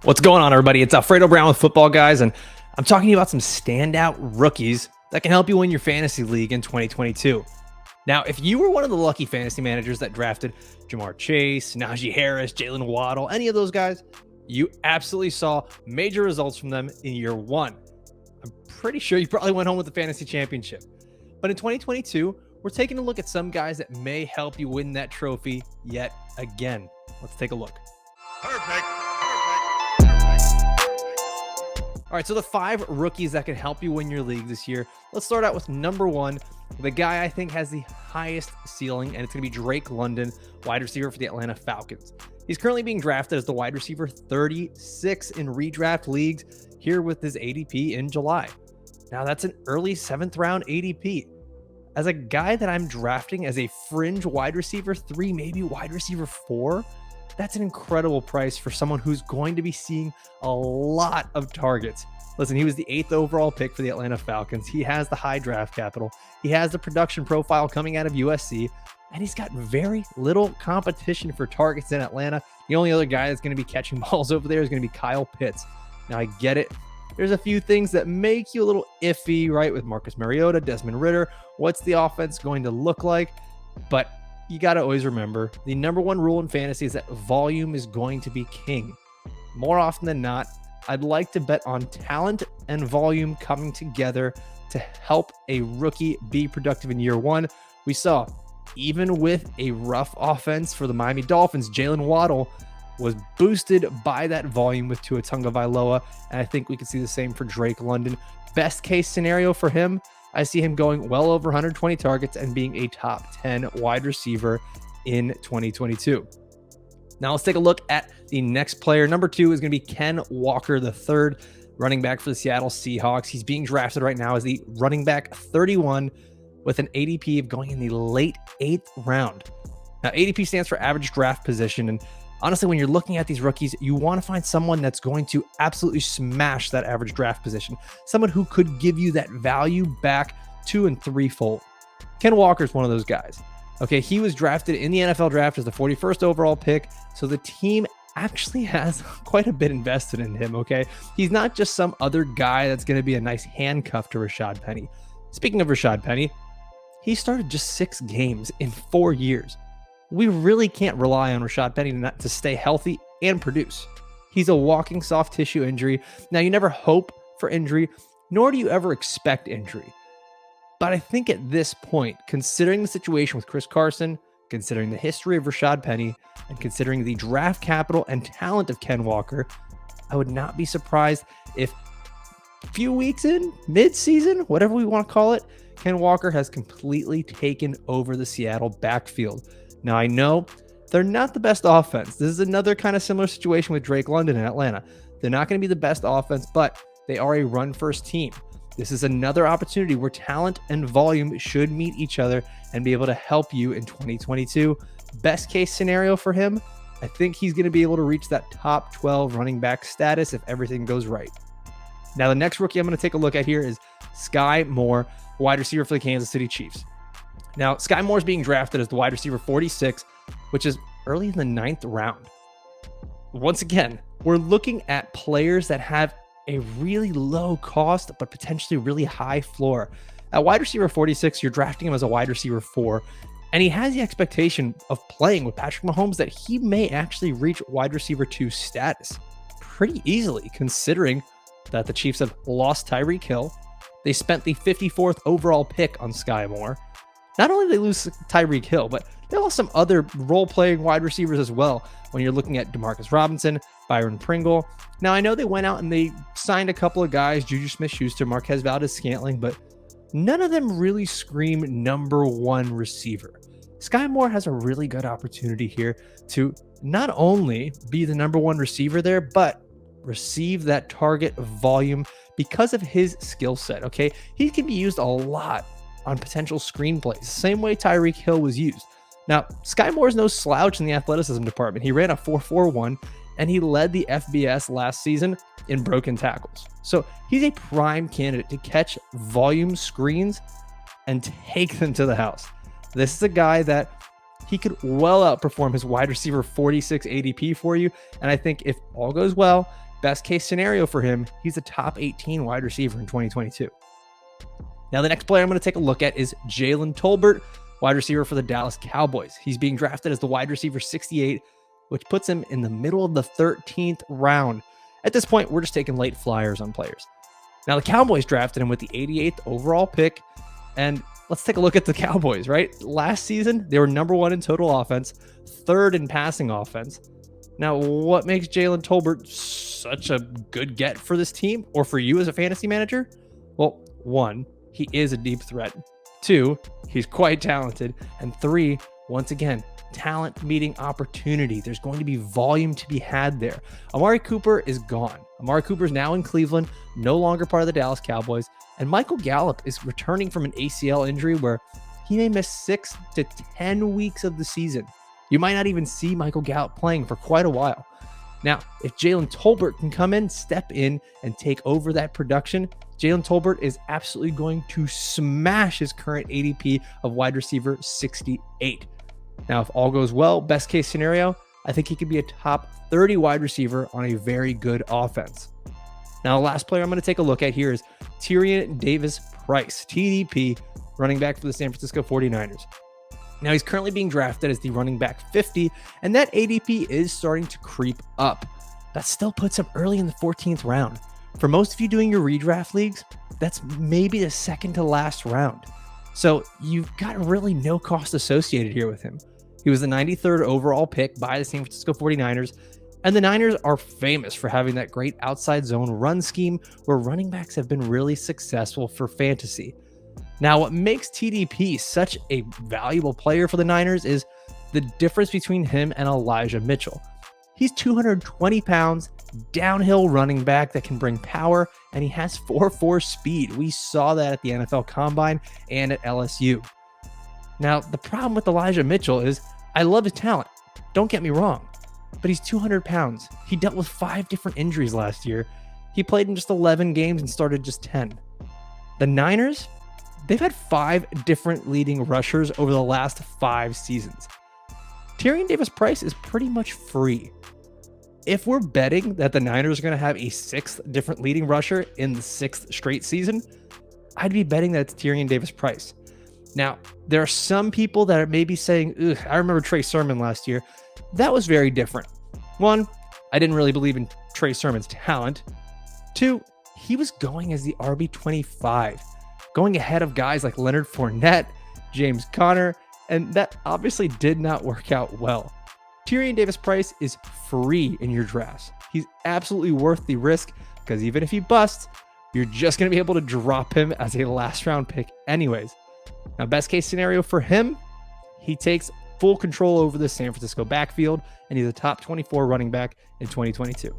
What's going on, everybody? It's Alfredo Brown with Footballguys, and I'm talking to you about some standout rookies that can help you win your fantasy league in 2022. Now, if you were one of the lucky fantasy managers that drafted Jamar Chase, Najee Harris, Jalen Waddle, any of those guys, you absolutely saw major results from them in year one. I'm pretty sure you probably went home with the fantasy championship. But in 2022, we're taking a look at some guys that may help you win that trophy yet again. Let's take a look. Perfect. All right, so the 5 rookies that can help you win your league this year. Let's start out with number 1, the guy I think has the highest ceiling, and it's going to be Drake London, wide receiver for the Atlanta Falcons. He's currently being drafted as the wide receiver 36 in redraft leagues here with his ADP in July. Now, that's an early 7th round ADP. As a guy that I'm drafting as a fringe wide receiver 3, maybe wide receiver 4, that's an incredible price for someone who's going to be seeing a lot of targets. Listen, he was the 8th overall pick for the Atlanta Falcons. He has the high draft capital. He has the production profile coming out of USC, and he's got very little competition for targets in Atlanta. The only other guy that's going to be catching balls over there is going to be Kyle Pitts. Now, I get it. There's a few things that make you a little iffy, right? With Marcus Mariota, Desmond Ridder. What's the offense going to look like? But you got to always remember the number 1 rule in fantasy is that volume is going to be king. More often than not, I'd like to bet on talent and volume coming together to help a rookie be productive in year one. We saw, even with a rough offense for the Miami Dolphins, Jalen Waddle was boosted by that volume with Tua Tagovailoa, and I think we could see the same for Drake London. Best case scenario for him, I see him going well over 120 targets and being a top 10 wide receiver in 2022. Now let's take a look at the next player. Number 2 is going to be Ken Walker, the 3rd running back for the Seattle Seahawks. He's being drafted right now as the running back 31 with an ADP of going in the late 8th round. Now, ADP stands for average draft position, and honestly, when you're looking at these rookies, you want to find someone that's going to absolutely smash that average draft position. Someone who could give you that value back 2- and 3-fold. Ken Walker is one of those guys. Okay, he was drafted in the NFL draft as the 41st overall pick, so the team actually has quite a bit invested in him, okay? He's not just some other guy that's going to be a nice handcuff to Rashad Penny. Speaking of Rashad Penny, he started just 6 games in 4 years. We really can't rely on Rashad Penny to stay healthy and produce. He's a walking soft tissue injury. Now, you never hope for injury, nor do you ever expect injury. But I think at this point, considering the situation with Chris Carson, considering the history of Rashad Penny, and considering the draft capital and talent of Ken Walker, I would not be surprised if a few weeks in, mid-season, whatever we want to call it, Ken Walker has completely taken over the Seattle backfield. Now, I know they're not the best offense. This is another kind of similar situation with Drake London in Atlanta. They're not going to be the best offense, but they are a run-first team. This is another opportunity where talent and volume should meet each other and be able to help you in 2022. Best case scenario for him, I think he's going to be able to reach that top 12 running back status if everything goes right. Now, the next rookie I'm going to take a look at here is Skyy Moore, wide receiver for the Kansas City Chiefs. Now, Skyy Moore is being drafted as the wide receiver 46, which is early in the 9th round. Once again, we're looking at players that have a really low cost, but potentially really high floor. At wide receiver 46, you're drafting him as a wide receiver 4, and he has the expectation of playing with Patrick Mahomes that he may actually reach wide receiver 2 status pretty easily, considering that the Chiefs have lost Tyreek Hill. They spent the 54th overall pick on Skyy Moore. Not only did they lose Tyreek Hill, but they lost some other role-playing wide receivers as well when you're looking at Demarcus Robinson, Byron Pringle. Now, I know they went out and they signed a couple of guys, Juju Smith-Schuster, Marquez Valdez-Scantling, but none of them really scream number 1 receiver. Skyy Moore has a really good opportunity here to not only be the number 1 receiver there, but receive that target volume because of his skill set, okay? He can be used a lot on potential screenplays, same way Tyreek Hill was used. Now, Skyy Moore is no slouch in the athleticism department. He ran a 4.41, and he led the FBS last season in broken tackles. So he's a prime candidate to catch volume screens and take them to the house. This is a guy that he could well outperform his wide receiver 46 ADP for you. And I think if all goes well Best case scenario for him, he's a top 18 wide receiver in 2022. Now, the next player I'm going to take a look at is Jalen Tolbert, wide receiver for the Dallas Cowboys. He's being drafted as the wide receiver 68, which puts him in the middle of the 13th round. At this point, we're just taking late flyers on players. Now, the Cowboys drafted him with the 88th overall pick, and let's take a look at the Cowboys, right? Last season, they were number 1 in total offense, 3rd in passing offense. Now, what makes Jalen Tolbert such a good get for this team or for you as a fantasy manager? Well, 1, he is a deep threat. 2, he's quite talented. And 3, once again, talent meeting opportunity. There's going to be volume to be had there. Amari Cooper is gone. Amari Cooper is now in Cleveland, no longer part of the Dallas Cowboys. And Michael Gallup is returning from an ACL injury where he may miss 6 to 10 weeks of the season. You might not even see Michael Gallup playing for quite a while. Now, if Jalen Tolbert can come in, step in, and take over that production, Jalen Tolbert is absolutely going to smash his current ADP of wide receiver 68. Now, if all goes well, best case scenario, I think he could be a top 30 wide receiver on a very good offense. Now, the last player I'm going to take a look at here is Tyrion Davis-Price, TDP, running back for the San Francisco 49ers. Now, he's currently being drafted as the running back 50, and that ADP is starting to creep up. That still puts him early in the 14th round. For most of you doing your redraft leagues, that's maybe the second to last round. So you've got really no cost associated here with him. He was the 93rd overall pick by the San Francisco 49ers, and the Niners are famous for having that great outside zone run scheme where running backs have been really successful for fantasy. Now, what makes TDP such a valuable player for the Niners is the difference between him and Elijah Mitchell. He's 220 pounds, downhill running back that can bring power, and he has 4.4 speed. We saw that at the NFL Combine and at LSU. Now, the problem with Elijah Mitchell is I love his talent. Don't get me wrong, but he's 200 pounds. He dealt with 5 different injuries last year. He played in just 11 games and started just 10. The Niners, they've had 5 different leading rushers over the last 5 seasons. Tyrion Davis-Price is pretty much free. If we're betting that the Niners are going to have a 6th different leading rusher in the 6th straight season, I'd be betting that it's Tyrion Davis-Price. Now, there are some people that are maybe saying, ugh, I remember Trey Sermon last year. That was very different. 1, I didn't really believe in Trey Sermon's talent. 2, he was going as the RB25, going ahead of guys like Leonard Fournette, James Conner, and that obviously did not work out well. Tyrion Davis-Price is free in your drafts. He's absolutely worth the risk because even if he busts, you're just going to be able to drop him as a last round pick anyways. Now, best case scenario for him, he takes full control over the San Francisco backfield and he's a top 24 running back in 2022.